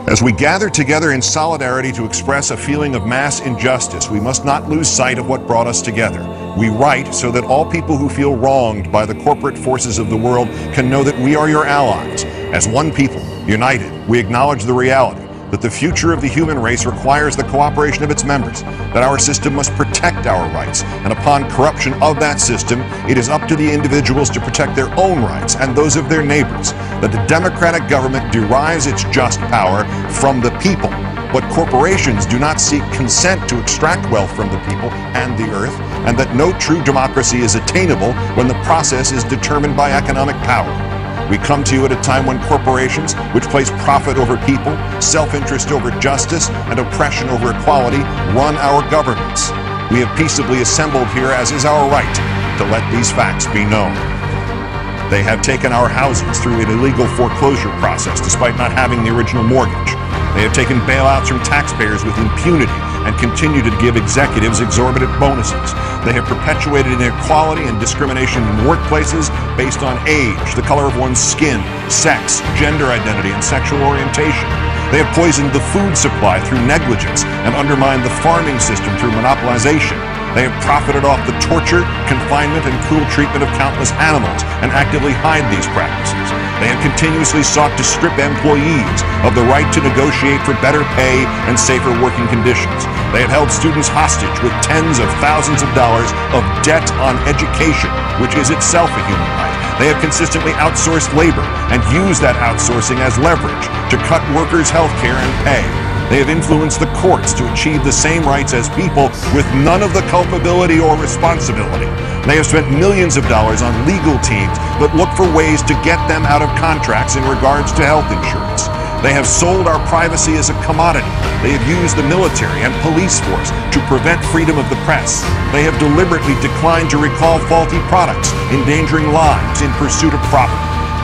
As we gather together in solidarity to express a feeling of mass injustice, we must not lose sight of what brought us together. We write so that all people who feel wronged by the corporate forces of the world can know that we are your allies. As one people, united, we acknowledge the reality that the future of the human race requires the cooperation of its members, that our system must protect our rights, and upon corruption of that system, it is up to the individuals to protect their own rights and those of their neighbors, that the democratic government derives its just power from the people, but corporations do not seek consent to extract wealth from the people and the earth, and that no true democracy is attainable when the process is determined by economic power. We come to you at a time when corporations, which place profit over people, self-interest over justice, and oppression over equality, run our governments. We have peaceably assembled here, as is our right, to let these facts be known. They have taken our houses through an illegal foreclosure process despite not having the original mortgage. They have taken bailouts from taxpayers with impunity and continue to give executives exorbitant bonuses. They have perpetuated inequality and discrimination in workplaces based on age, the color of one's skin, sex, gender identity, and sexual orientation. They have poisoned the food supply through negligence and undermined the farming system through monopolization. They have profited off the torture, confinement, and cruel treatment of countless animals and actively hide these practices. They have continuously sought to strip employees of the right to negotiate for better pay and safer working conditions. They have held students hostage with tens of thousands of dollars of debt on education, which is itself a human right. They have consistently outsourced labor and used that outsourcing as leverage to cut workers' health care and pay. They have influenced the courts to achieve the same rights as people with none of the culpability or responsibility. They have spent millions of dollars on legal teams that look for ways to get them out of contracts in regards to health insurance. They have sold our privacy as a commodity. They have used the military and police force to prevent freedom of the press. They have deliberately declined to recall faulty products, endangering lives in pursuit of profit.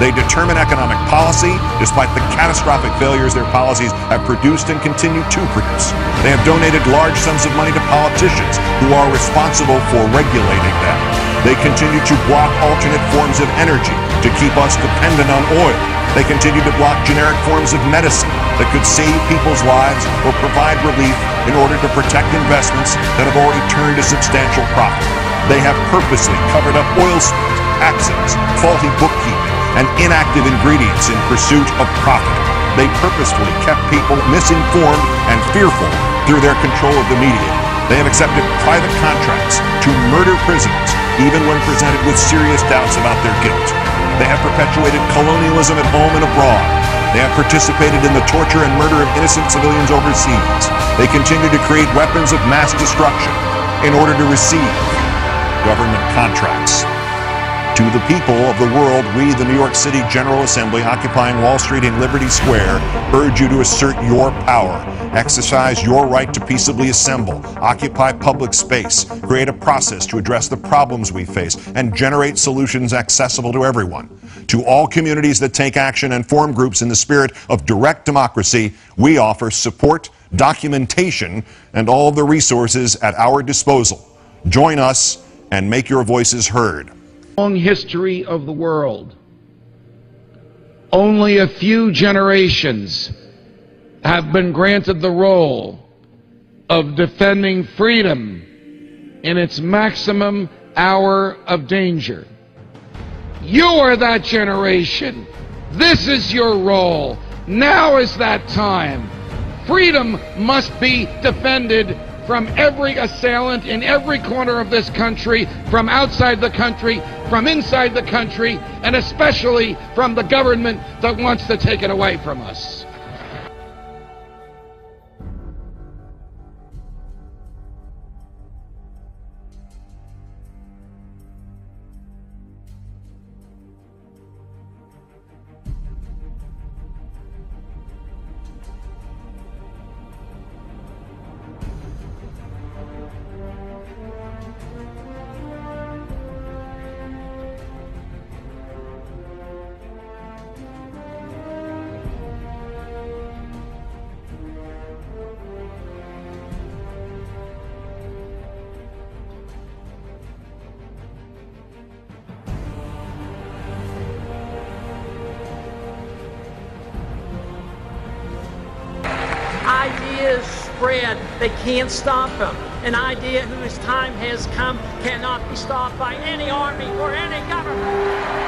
They determine economic policy despite the catastrophic failures their policies have produced and continue to produce. They have donated large sums of money to politicians who are responsible for regulating them. They continue to block alternate forms of energy to keep us dependent on oil. They continue to block generic forms of medicine that could save people's lives or provide relief in order to protect investments that have already turned a substantial profit. They have purposely covered up oil spills, accidents, faulty bookkeeping, and inactive ingredients in pursuit of profit. They purposefully kept people misinformed and fearful through their control of the media. They have accepted private contracts to murder prisoners, even when presented with serious doubts about their guilt. They have perpetuated colonialism at home and abroad. They have participated in the torture and murder of innocent civilians overseas. They continue to create weapons of mass destruction in order to receive government contracts. To the people of the world, we, the New York City General Assembly, occupying Wall Street and Liberty Square, urge you to assert your power, exercise your right to peaceably assemble, occupy public space, create a process to address the problems we face, and generate solutions accessible to everyone. To all communities that take action and form groups in the spirit of direct democracy, we offer support, documentation, and all the resources at our disposal. Join us and make your voices heard. Long history of the world, only a few generations have been granted the role of defending freedom in its maximum hour of danger. You are that generation. This is your role. Now is that time. Freedom must be defended from every assailant in every corner of this country, from outside the country, from inside the country, and especially from the government that wants to take it away from us. ideas spread. They can't stop them. An idea whose time has come cannot be stopped by any army or any government.